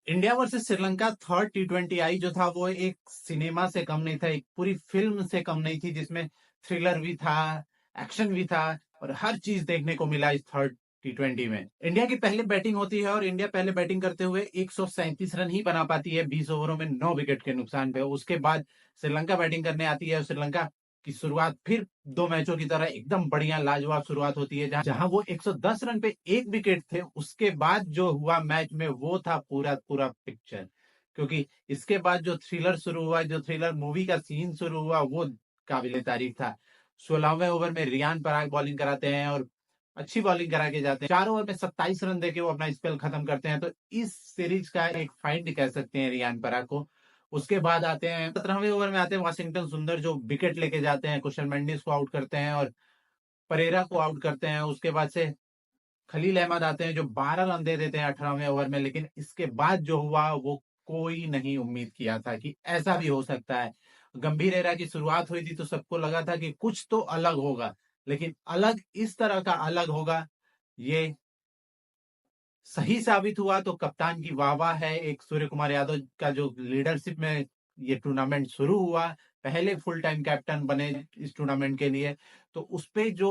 India versus Sri Lanka third टी20 आई जो था वो एक सिनेमा से कम नहीं था, एक पूरी फिल्म से कम नहीं थी, जिसमें थ्रिलर भी था, एक्शन भी था और हर चीज देखने को मिला इस थर्ड टी20 में। इंडिया की पहले बैटिंग होती है और इंडिया पहले बैटिंग करते हुए 137 रन ही बना पाती है 20 ओवरों में 9 विकेट के नुकसान पे। उसके बाद श्रीलंका बैटिंग करने आती है और श्रीलंका की शुरुआत फिर दो मैचों की तरह एकदम बढ़िया लाजवाब शुरुआत होती है, जहां वो 110 रन पे एक विकेट थे। उसके बाद जो हुआ मैच में वो था पूरा पूरा पिक्चर, क्योंकि इसके बाद जो थ्रिलर शुरू हुआ, जो थ्रिलर मूवी का सीन शुरू हुआ, वो काबिले तारीफ था। 16वें ओवर में रियान पराग बॉलिंग कराते हैं और अच्छी बॉलिंग करा के जाते हैं। 4 ओवर में 27 रन देके वो अपना स्पेल खत्म करते हैं। तो इस सीरीज का एक फाइंड कह सकते हैं रियान पराग को। उसके बाद आते हैं 17वें ओवर में आते हैं वाशिंगटन सुंदर, जो विकेट लेके जाते हैं, कुशल मेंडिस को आउट करते हैं और परेरा को आउट करते हैं। उसके बाद से खलील अहमद आते हैं जो 12 रन दे देते हैं 18वें ओवर में। लेकिन इसके बाद जो हुआ वो कोई नहीं उम्मीद किया था कि ऐसा भी हो सकता है। गंभीर एरा की शुरुआत हुई थी तो सबको लगा था कि कुछ तो अलग होगा, लेकिन अलग इस तरह का अलग होगा ये सही साबित हुआ। तो कप्तान की वाहवाह है। एक सूर्य कुमार यादव का जो लीडरशिप में ये टूर्नामेंट शुरू हुआ, पहले फुल टाइम कैप्टन बने इस टूर्नामेंट के लिए, तो उस पे जो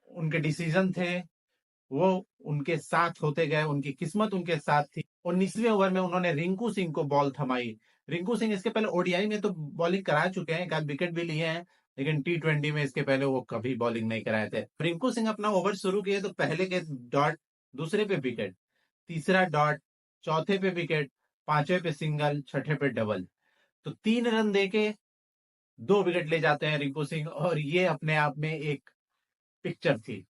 उनके डिसीजन थे वो उनके साथ होते गए, उनकी किस्मत उनके साथ थी। 19वें ओवर में उन्होंने रिंकू सिंह को बॉल थमाई। रिंकू सिंह इसके पहले ओडीआई में तो बॉलिंग करा चुके हैं, एक आध विकेट भी लिए हैं, लेकिन टी20 में इसके पहले वो कभी बॉलिंग नहीं कराए थे। रिंकू सिंह अपना ओवर शुरू किए तो पहले के डॉट, दूसरे पे विकेट, तीसरा डॉट, चौथे पे विकेट, पांचवें पे सिंगल, छठे पे डबल। तो 3 रन देके 2 विकेट ले जाते हैं रिंकू सिंह, और ये अपने आप में एक पिक्चर थी।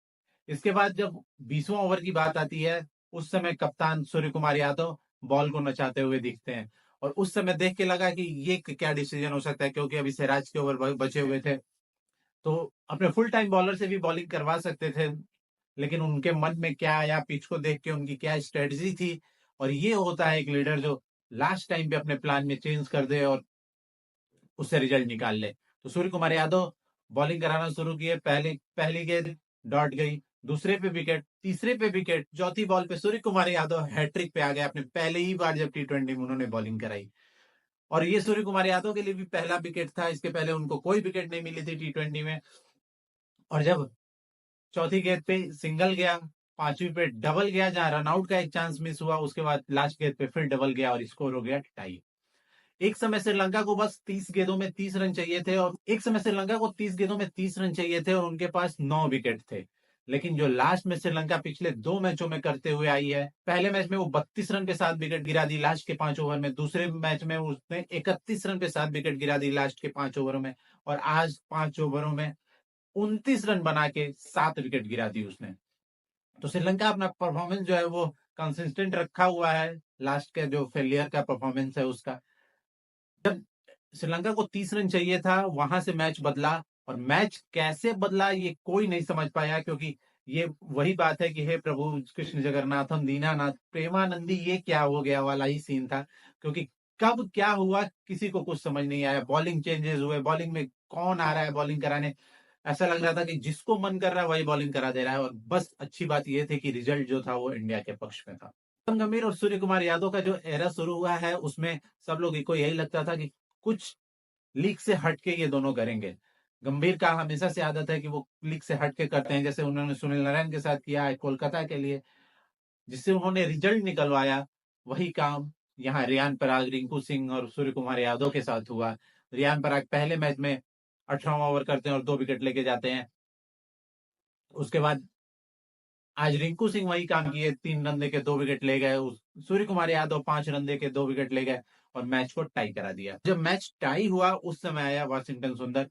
इसके बाद जब 20वां ओवर की बात आती है, उस समय कप्तान सूर्य कुमार यादव बॉल को नचाते हुए दिखते हैं। और उस समय देख के लगा कि ये क्या डिसीजन हो सकता है, क्योंकि अभी सिराज के ओवर बचे हुए थे, तो अपने फुल टाइम बॉलर से भी बॉलिंग करवा सकते थे। लेकिन उनके मन में क्या आया, पिच को देख के उनकी क्या स्ट्रेटजी थी, और ये होता है एक लीडर जो लास्ट टाइम पे अपने प्लान में चेंज कर दे और उससे रिजल्ट निकाल ले। तो सूर्य कुमार यादव बॉलिंग कराना शुरू किए। पहली गेंद डॉट गई, दूसरे पे विकेट, तीसरे पे विकेट, चौथी बॉल पे सूर्य कुमार यादव हैट्रिक पे आ गए अपने पहले ही बार जब टी20 में उन्होंने बॉलिंग कराई। और ये सूर्य कुमार यादव के लिए भी पहला विकेट था, इसके पहले उनको कोई विकेट नहीं मिली थी टी20 में। और जब चौथी गेंद पे सिंगल गया, पांचवी पे डबल गया जहां रनआउट का एक चांस मिस हुआ, उसके बाद लास्ट गेंद पे फिर डबल गया और स्कोर हो गया टाई। एक समय श्रीलंका को बस 30 गेंदों में 30 रन चाहिए थे, और एक समय श्रीलंका को 30 गेंदों में 30 रन चाहिए थे और उनके पास 9 विकेट थे। लेकिन जो लास्ट में श्रीलंका पिछले 2 मैचों में करते हुए आई है, पहले मैच में वो 32 रन पे 7 विकेट गिरा दी लास्ट के 5 ओवर में, दूसरे मैच में उसने 31 रन पे 7 विकेट गिरा दी लास्ट के 5 ओवरों में, और आज 5 ओवरों में 29 रन बना के 7 विकेट गिरा दी उसने। तो श्रीलंका अपना परफॉर्मेंस जो है वो कंसिस्टेंट रखा हुआ है, लास्ट का जो फेलियर का परफॉर्मेंस है उसका। जब श्रीलंका को 30 रन चाहिए था, वहां से मैच बदला, और मैच कैसे बदला ये कोई नहीं समझ पाया, क्योंकि ये वही बात है कि हे प्रभु कृष्ण जगन्नाथम दीनानाथ प्रेमानंदी, ये क्या हो गया वाला ही सीन था। क्योंकि कब क्या हुआ किसी को कुछ समझ नहीं आया। बॉलिंग चेंजेस हुए, बॉलिंग में कौन आ रहा है बॉलिंग कराने, ऐसा लग रहा था कि जिसको मन कर रहा है वही बॉलिंग करा दे रहा है। और बस अच्छी बात यह थी कि रिजल्ट जो था वो इंडिया के पक्ष में था। गौतम गंभीर और सूर्य कुमार यादव का जो एरा शुरू हुआ है उसमें सब लोग को यही लगता था कि कुछ लीग से हट के ये दोनों करेंगे। गंभीर का हमेशा से आदत है कि वो लीग से हट के करते हैं, जैसे उन्होंने सुनील नारायण के साथ किया है कोलकाता के लिए, जिससे उन्होंने रिजल्ट निकलवाया। वही काम यहाँ रियान पराग, रिंकू सिंह और सूर्य कुमार यादव के साथ हुआ। रियान पराग पहले मैच में 18वां ओवर करते हैं और 2 विकेट लेके जाते हैं। उसके बाद आज रिंकू सिंह वही काम किए, 3 रन देके 2 विकेट ले गए। सूर्य कुमार यादव 5 रन देके 2 विकेट ले गए और मैच को टाई करा दिया। जब मैच टाई हुआ उस समय आया वाशिंगटन सुंदर।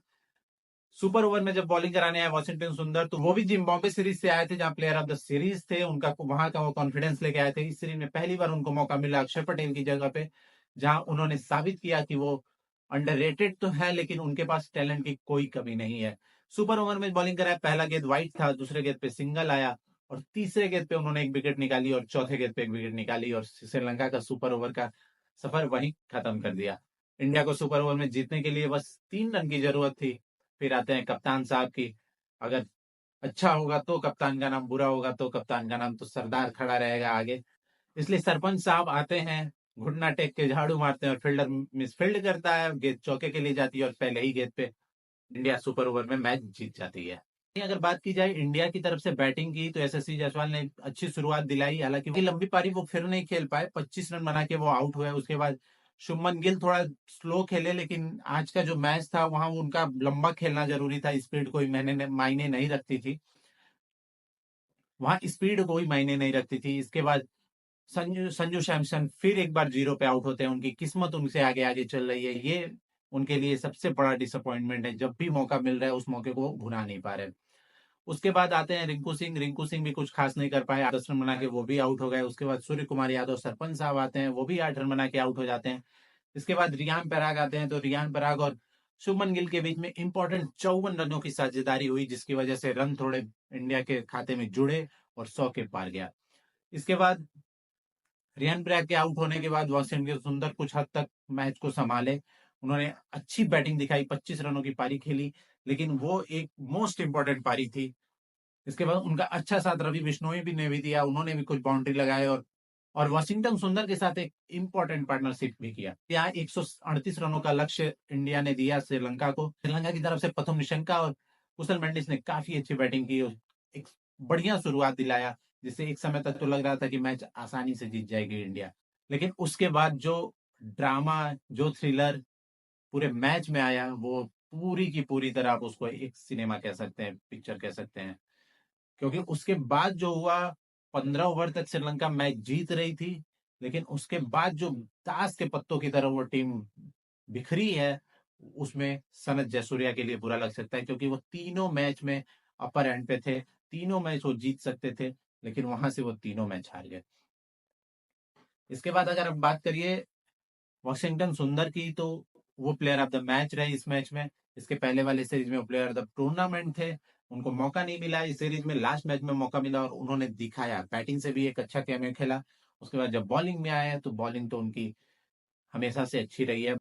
सुपर ओवर में जब बॉलिंग कराने आया वाशिंगटन सुंदर, तो वो भी जिम्बाब्वे सीरीज से आए थे जहां प्लेयर ऑफ द सीरीज थे, उनका वहां का वो कॉन्फिडेंस लेके आए थे। इस सीरीज में पहली बार उनको मौका मिला अक्षर पटेल की जगह पे, जहां उन्होंने साबित किया कि वो अंडररेटेड तो है लेकिन उनके पास टैलेंट की कोई कमी नहीं है। सुपर ओवर में बॉलिंग कराया, पहला गेंद वाइड था, दूसरे गेंद पे सिंगल आया, और तीसरे गेंद पे उन्होंने एक विकेट निकाली और चौथे गेंद पे एक विकेट निकाली, और श्रीलंका का सुपर ओवर का सफर वहीं खत्म कर दिया। इंडिया को सुपर ओवर में जीतने के लिए बस 3 रन की जरूरत थी। फिर आते हैं कप्तान साहब की, अगर अच्छा होगा तो कप्तान का नाम, बुरा होगा तो कप्तान का नाम, तो सरदार खड़ा रहेगा आगे। इसलिए सरपंच साहब आते हैं, घुटना टेक के झाड़ू मारते हैं और फील्डर मिसफील्ड करता है, गेंद चौके के लिए जाती है और पहले ही गेंद पे इंडिया सुपर ओवर में मैच जीत जाती है। अगर बात की जाए इंडिया की तरफ से बैटिंग की, तो यशस्वी जायसवाल ने अच्छी शुरुआत दिलाई, हालांकि वो लंबी पारी वो फिर नहीं खेल पाए, 25 रन बना के वो आउट हुए। उसके बाद शुभमन गिल थोड़ा स्लो खेले, लेकिन आज का जो मैच था वहां उनका लंबा खेलना जरूरी था, स्पीड कोई मायने नहीं रखती थी, वहां स्पीड कोई मायने नहीं रखती थी। इसके बाद संजू संजू सैमसन फिर एक बार जीरो पे आउट होते हैं, उनकी किस्मत उनसे आगे आगे चल रही है, ये उनके लिए सबसे बड़ा डिसअपॉइंटमेंट है, जब भी मौका मिल रहा है उस मौके को भुना नहीं पा रहे। उसके बाद आते हैं रिंकू सिंह भी कुछ खास नहीं कर पाए, 10 रन बना के वो भी आउट हो गए। उसके बाद सूर्य कुमार यादव सरपंच साहब आते हैं, वो भी 8 रन बना के आउट हो जाते हैं। इसके बाद रियान पराग आते हैं, तो रियान पराग और शुभमन गिल के बीच में इंपॉर्टेंट 54 रनों की साझेदारी हुई, जिसकी वजह से रन थोड़े इंडिया के खाते में जुड़े और 100 के पार गया। इसके बाद रियान पराग के आउट होने के बाद वॉशिंगटन सुंदर कुछ हद तक मैच को संभाले, उन्होंने अच्छी बैटिंग दिखाई, 25 रनों की पारी खेली, लेकिन वो एक मोस्ट इंपॉर्टेंट पारी थी। इसके बाद उनका अच्छा साथ रवि बिश्नोई भी ने भी दिया, उन्होंने भी कुछ बाउंड्री लगाए और वॉशिंगटन सुंदर के साथ एक इंपॉर्टेंट पार्टनरशिप भी किया। यहाँ 138 रनों का लक्ष्य इंडिया ने दिया श्रीलंका को। श्रीलंका की तरफ से प्रथम निशंका और कुशल मेंडिस ने काफी अच्छी बैटिंग की और एक बढ़िया शुरुआत दिलाया, जिससे एक समय तक तो लग रहा था कि मैच आसानी से जीत जाएगी इंडिया। लेकिन उसके बाद जो ड्रामा, जो थ्रिलर पूरे मैच में आया, वो पूरी की पूरी तरह आप उसको एक सिनेमा कह सकते हैं, पिक्चर कह सकते हैं। क्योंकि उसके बाद जो हुआ, 15 ओवर तक श्रीलंका मैच जीत रही थी, लेकिन उसके बाद जो ताश के पत्तों की तरह वो टीम बिखरी है, उसमें सनत जयसूर्या के लिए बुरा लग सकता है, क्योंकि वो तीनों मैच में अपर एंड पे थे, तीनों मैच वो जीत सकते थे, लेकिन वहां से वो तीनों मैच हार गए। इसके बाद अगर आप बात करिए वॉशिंगटन सुंदर की, तो वो प्लेयर ऑफ द मैच रहे इस मैच में। इसके पहले वाले सीरीज में वो प्लेयर ऑफ द टूर्नामेंट थे, उनको मौका नहीं मिला इस सीरीज में, लास्ट मैच में मौका मिला और उन्होंने दिखाया, बैटिंग से भी एक अच्छा कैमियो खेला। उसके बाद जब बॉलिंग में आया, तो बॉलिंग तो उनकी हमेशा से अच्छी रही है।